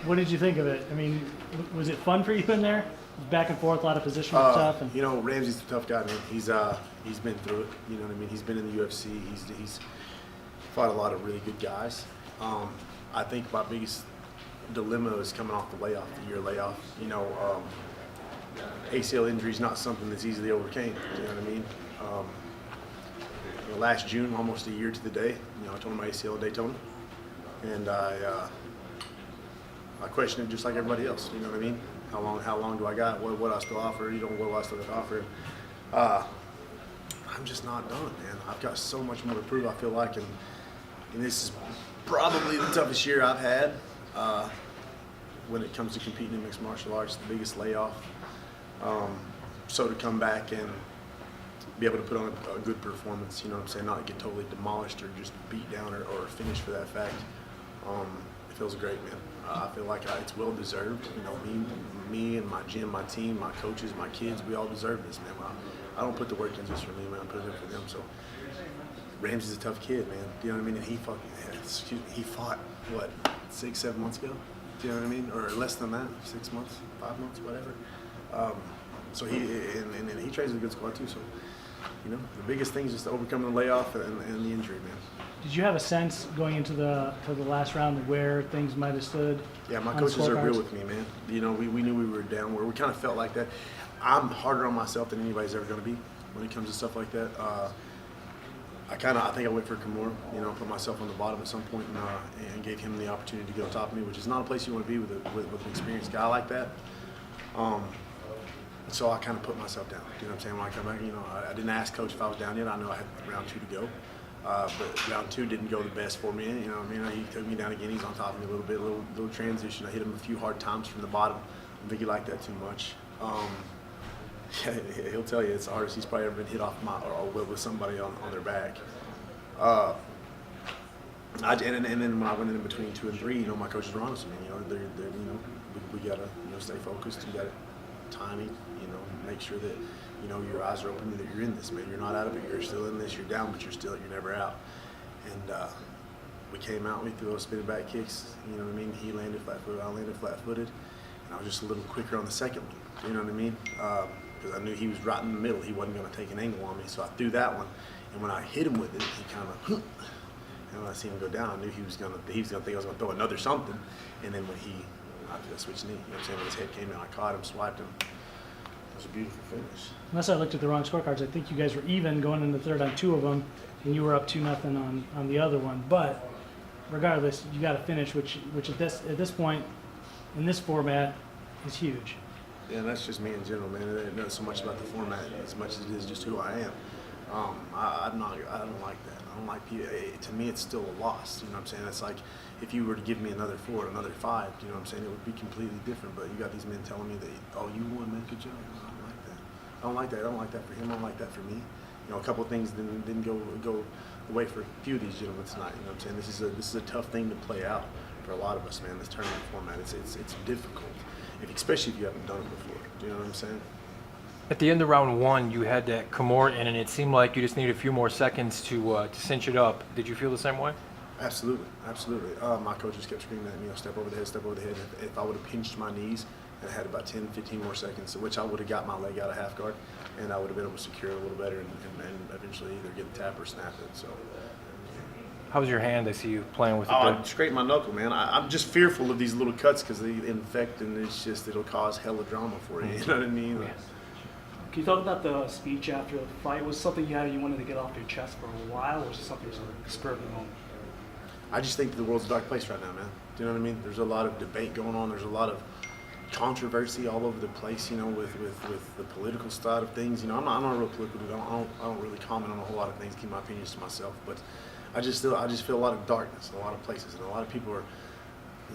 What did you think of it? I mean, was it fun for you in there? Back and forth, a lot of positional stuff. And... You know, Ramsey's a tough guy, man. He's been through it. You know what I mean? He's been in the UFC. He's fought a lot of really good guys. I think my biggest dilemma is coming off the year layoff. You know, ACL injury is not something that's easily overcame. You know what I mean? You know, last June, almost a year to the day, you know, I told him my ACL at Daytona, and I questioned it just like everybody else. You know what I mean? How long do I got? What I still offer? You know, what I still got to offer? I'm just not done, man. I've got so much more to prove. I feel like, and this is probably the toughest year I've had when it comes to competing in mixed martial arts. The biggest layoff. So to come back and be able to put on a good performance, you know what I'm saying, not get totally demolished or just beat down or finished for that fact, it feels great, man. I feel like it's well deserved. You know, me and my gym, my team, my coaches, my kids, we all deserve this, man. I don't put the work in just for me, man. I put it in for them. So Ramsey's a tough kid, man. Do you know what I mean? And he fought what, 6-7 months ago? Do you know what I mean? Or less than that, 6 months, 5 months, whatever. So he trains with a good squad too. So, you know, the biggest thing is just overcoming the layoff and the injury, man. Did you have a sense going into the last round of where things might have stood? Yeah, my coaches are real with me, man. You know, we knew we were down where we kind of felt like that. I'm harder on myself than anybody's ever going to be when it comes to stuff like that. I think I went for Kimura, you know, put myself on the bottom at some point and gave him the opportunity to get on top of me, which is not a place you want to be with an experienced guy like that. So I kind of put myself down. You know what I'm saying? When I come back, you know, I didn't ask Coach if I was down yet. I know I had round 2 to go. But round 2 didn't go the best for me. You know what I mean? He took me down again. He's on top of me a little bit, little transition. I hit him a few hard times from the bottom. I don't think he liked that too much. Yeah, he'll tell you it's the hardest he's probably ever been hit off or with somebody on their back. And then when I went in between 2 and 3, you know, my coaches were honest with me. You know, they're you know, we gotta, you know, stay focused. You gotta timing. You know, make sure that, you know, your eyes are open, that you're in this, man. You're not out of it. You're still in this. You're down, but you're never out. And we came out. We threw those spinning back kicks. You know what I mean? He landed flat-footed. I landed flat-footed. And I was just a little quicker on the second one. You know what I mean? Because I knew he was right in the middle. He wasn't going to take an angle on me, so I threw that one. And when I hit him with it, he kind of, and when I seen him go down, I knew he was gonna think I was gonna throw another something. And then when I switched knee, you know what I'm saying? When his head came down, I caught him, swiped him. It was a beautiful finish. Unless I looked at the wrong scorecards, I think you guys were even going in the third on 2 of them, and you were up 2-0 on the other one. But regardless, you got to finish, which at this point in this format is huge. Yeah, that's just me in general, man. It ain't not so much about the format as much as it is just who I am. I don't like that. I don't like people. To me, it's still a loss. You know what I'm saying? It's like if you were to give me another 4, another 5. You know what I'm saying? It would be completely different. But you got these men telling me that, oh, you won, man, good job. I don't like that. I don't like that. I don't like that for him. I don't like that for me. You know, a couple of things didn't go the way for a few of these gentlemen tonight. You know what I'm saying? This is a tough thing to play out for a lot of us, man. This tournament format, it's difficult, especially if you haven't done it before. Do you know what I'm saying? At the end of round 1, you had that Kimura in, and it seemed like you just needed a few more seconds to cinch it up. Did you feel the same way? Absolutely. My coaches kept screaming at me, you know, step over the head, step over the head. If I would have pinched my knees and had about 10, 15 more seconds, which I would have got my leg out of half guard, and I would have been able to secure it a little better and eventually either get a tap or snap it. So. How was your hand? I see you playing with it. I scraped my knuckle, man. I'm just fearful of these little cuts because they infect, and it'll cause hella drama for you. You know what I mean? Yeah. Can you talk about the speech after the fight? Was it something you wanted to get off your chest for a while, or was it something that was spur of the moment? I just think the world's a dark place right now, man. Do you know what I mean? There's a lot of debate going on. There's a lot of controversy all over the place, you know, with the political side of things. You know, I'm not a real political dude. I don't really comment on a whole lot of things, keep my opinions to myself. But I just feel a lot of darkness in a lot of places, and a lot of people are,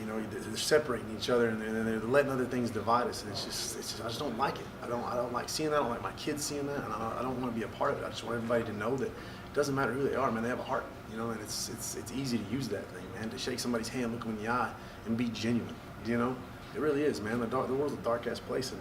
you know, they're separating each other, and they're letting other things divide us, and it's just I just don't like it. I don't like seeing that. I don't like my kids seeing that, and I don't want to be a part of it. I just want everybody to know that it doesn't matter who they are, man. They have a heart, you know, and it's easy to use that thing, man. To shake somebody's hand, look them in the eye, and be genuine. You know, it really is, man. The world's a dark ass place,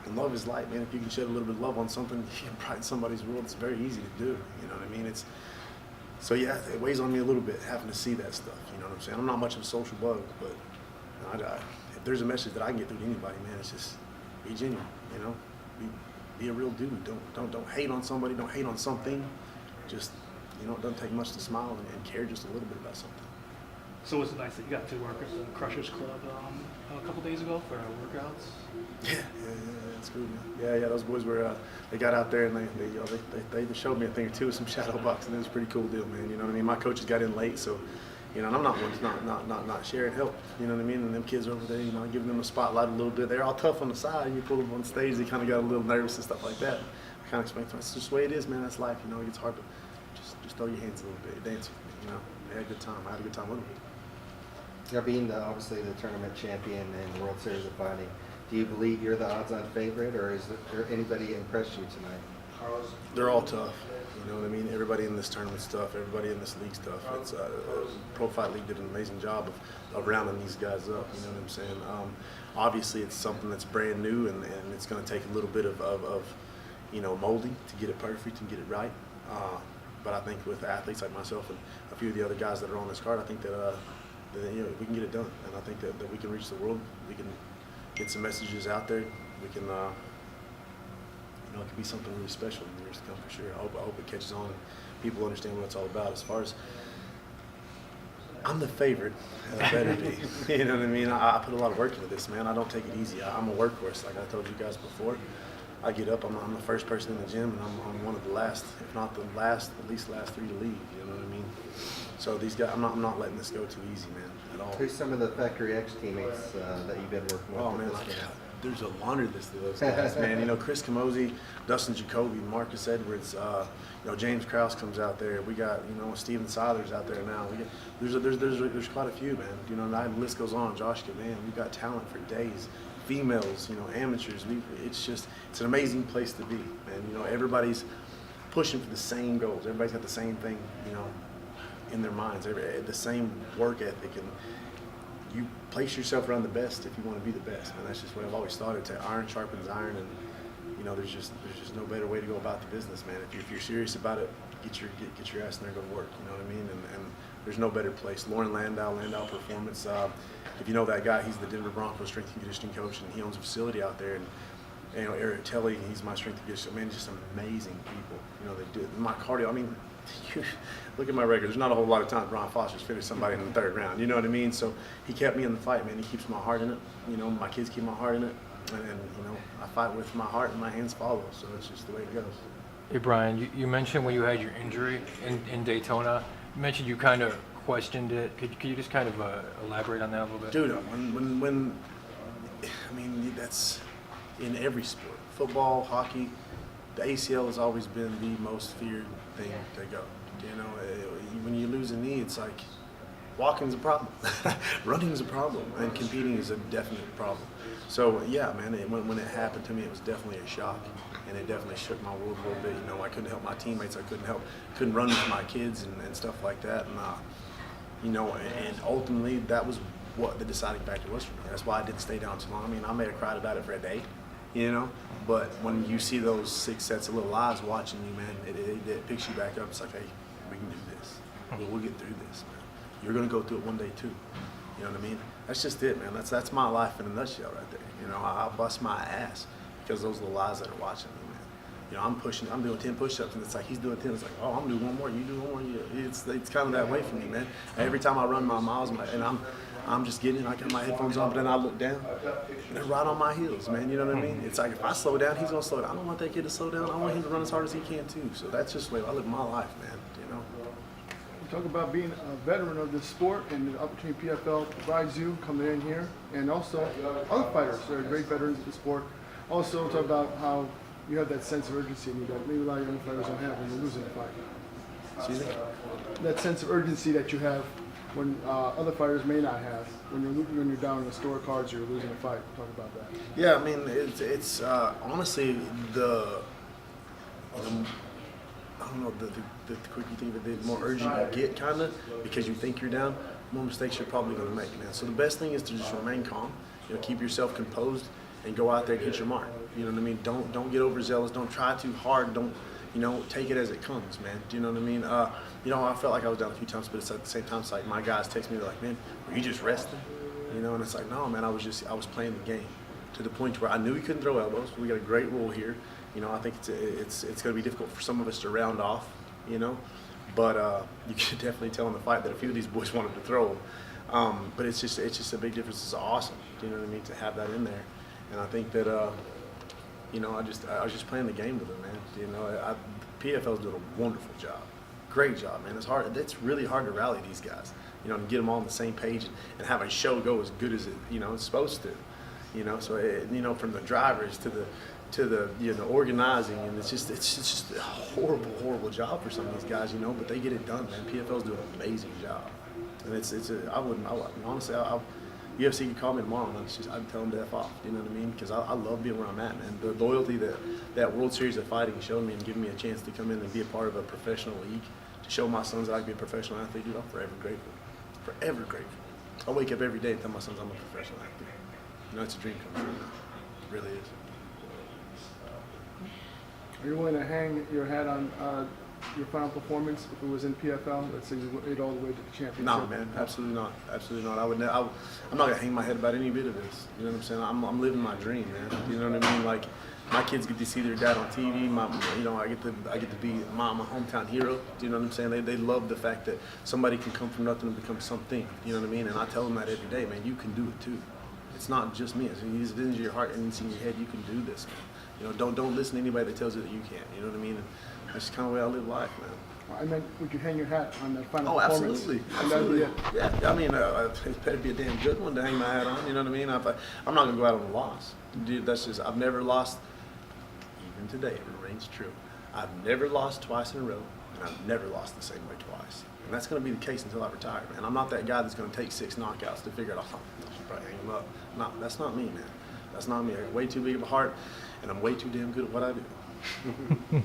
and love is light, man. If you can shed a little bit of love on something, you can brighten somebody's world. It's very easy to do. You know what I mean? So yeah, it weighs on me a little bit having to see that stuff. You know what I'm saying? I'm not much of a social bug, but there's a message that I can get through to anybody, man. It's just be genuine, you know, be a real dude. Don't hate on somebody. Don't hate on something. Just, you know, it doesn't take much to smile and care just a little bit about something. So it's nice that you got to work at the Crushers Club a couple days ago for workouts. Yeah, it's good, man. Yeah, those boys were, they got out there and they showed me a thing or two of some shadow boxing. It was a pretty cool deal, man. You know what I mean? My coaches got in late, so, you know, and I'm not one to not sharing help. You know what I mean? And them kids over there, you know, giving them a spotlight a little bit. They're all tough on the side. You pull them on stage, they kind of got a little nervous and stuff like that. I kind of explained to them, it's just the way it is, man. That's life, you know. It gets hard, but just throw your hands a little bit, dance with me, you know. They had a good time. I had a good time with them. Now, being obviously the tournament champion and World Series of Fighting, do you believe you're the odds-on favorite, or is there anybody impressed you tonight? They're all tough. You know what I mean? Everybody in this tournament's tough. Everybody in this league's tough. It's Pro Fight League did an amazing job of rounding these guys up. You know what I'm saying? Obviously, it's something that's brand new, and it's going to take a little bit of you know, molding to get it perfect and get it right. But I think with athletes like myself and a few of the other guys that are on this card, I think that you know, we can get it done, and I think that we can reach the world. We can get some messages out there. We can, you know, it could be something really special in the years to come for sure. I hope it catches on and people understand what it's all about. As far as I'm the favorite, and I better be. You know what I mean? I put a lot of work into this, man. I don't take it easy. I'm a workhorse, like I told you guys before. I get up, I'm the first person in the gym, and I'm one of the last, if not the last, at least last three to leave. You know what I mean? So these guys, I'm not letting this go too easy, man, at all. Who's some of the Factory X teammates that you've been working with? Oh man, there's a laundry list of those guys, man. You know, Chris Camozzi, Dustin Jacoby, Marcus Edwards. You know, James Krause comes out there. We got, you know, Steven Seiler's out there now. We got, there's quite a few, man. You know, the list goes on. Josh man, we've got talent for days. Females, you know, amateurs. It's an amazing place to be, man. You know, everybody's pushing for the same goals. Everybody's got the same thing, you know, in their minds. The same work ethic, and you place yourself around the best if you want to be the best. And that's just what I've always thought. It's iron sharpens iron, and you know, there's just no better way to go about the business, man. If you're serious about it, get your ass in there, go to work. You know what I mean? And there's no better place. Lauren Landau Performance. If you know that guy, he's the Denver Broncos strength and conditioning coach, and he owns a facility out there. And you know, Eric Telly, he's my strength and conditioning. Man, just amazing people. You know, they do my cardio. I mean, look at my record. There's not a whole lot of times Ron Foster's finished somebody in the third round. You know what I mean? So he kept me in the fight, man. He keeps my heart in it. You know, my kids keep my heart in it. And you know, I fight with my heart and my hands follow. So it's just the way it goes. Hey, Brian, you mentioned when you had your injury in Daytona, you mentioned you kind of questioned it. Could you just kind of elaborate on that a little bit? Dude, when I mean, that's in every sport. Football, hockey, the ACL has always been the most feared thing to go. You know, when you lose a knee, it's like walking's a problem, running's a problem, and competing is a definite problem. So yeah, man, when it happened to me, it was definitely a shock, and it definitely shook my world a little bit. You know, I couldn't help my teammates, I couldn't run with my kids and stuff like that, and you know, and ultimately that was what the deciding factor was for me. That's why I didn't stay down too long. I mean, I may have cried about it for a day, you know, but when you see those 6 sets of little eyes watching you, man, it picks you back up. It's like, hey, we can do this. We'll get through this, man. You're gonna go through it one day too. You know what I mean? That's just it, man. That's my life in a nutshell right there. You know, I bust my ass because those little eyes that are watching me, man. You know, I'm doing 10 push-ups, and it's like he's doing 10. It's like, oh, I'm doing one more. You do one more. Yeah. It's kind of that way for me, man. Every time I run my miles, and I'm just getting it. I got my headphones on, but then I look down, and they're right on my heels, man. You know what I mean? It's like if I slow down, he's gonna slow down. I don't want that kid to slow down. I want him to run as hard as he can too. So that's just the way I live my life, man. You know. Talk about being a veteran of this sport and the opportunity PFL provides you coming in here, and also other fighters that are great veterans of the sport. Also talk about how you have that sense of urgency in you that maybe a lot of young fighters don't have when you're losing a fight. Excuse me? That sense of urgency that you have when other fighters may not have when you're down in the store cards or you're losing a fight. Talk about that. Yeah, I mean, it's honestly I don't know, the quicker you think of it, the more urgent you get, kind of, because you think you're down, the more mistakes you're probably going to make, man. So the best thing is to just remain calm, you know, keep yourself composed, and go out there and hit your mark. You know what I mean? Don't get overzealous. Don't try too hard. Don't, you know, take it as it comes, man. Do you know what I mean? You know, I felt like I was down a few times, but it's at the same time, it's like my guys text me, they're like, man, were you just resting? you know, and it's like, no, man, I was playing the game to the point where I knew he couldn't throw elbows. We got a great rule here. You know, I think it's going to be difficult for some of us to round off, you know, but you can definitely tell in the fight that a few of these boys wanted to throw them. But it's just a big difference. It's awesome, you know what I mean, to have that in there. And I think that, you know, I was just playing the game with them, man. You know, PFL's doing a wonderful job. Great job, man. It's hard. It's really hard to rally these guys, you know, and get them all on the same page and have a show go as good as it's supposed to, you know. So you know, from the drivers to the organizing, and it's just a horrible job for some of these guys, you know. But they get it done, man. PFL's doing an amazing job, and honestly, UFC could call me tomorrow, and I'd tell them to F off, you know what I mean? Because I love being where I'm at, man. The loyalty that World Series of Fighting showed me and giving me a chance to come in and be a part of a professional league, to show my sons that I can be a professional athlete, dude, I'm forever grateful. Forever grateful. I wake up every day and tell my sons I'm a professional athlete. You know, it's a dream come true now. It really is. Are you willing to hang your hat on your final performance if it was in PFL? Let's say you made all the way to the championship. No, man, absolutely not. Absolutely not. I'm not gonna hang my head about any bit of this. You know what I'm saying? I'm living my dream, man. You know what I mean? Like, my kids get to see their dad on TV. I get to be my hometown hero. Do you know what I'm saying? They love the fact that somebody can come from nothing and become something. You know what I mean? And I tell them that every day, man. You can do it too. It's not just me. It's in your heart and it's in your head. You can do this, man. You know, don't listen to anybody that tells you that you can't. You know what I mean? And that's kind of the way I live life, man. I meant, would you hang your hat on that final Oh, performance? absolutely, And that'd be absolutely. it. Yeah, I mean, it better be a damn good one to hang my hat on. You know what I mean? I'm not gonna go out on a loss, dude. That's just, I've never lost. Even today, it remains true. I've never lost twice in a row, and I've never lost the same way twice. And that's gonna be the case until I retire, man. I'm not that guy that's gonna take 6 knockouts to figure it out. I should probably hang him up. No, that's not me, man. That's not me. I got way too big of a heart, and I'm way too damn good at what I do.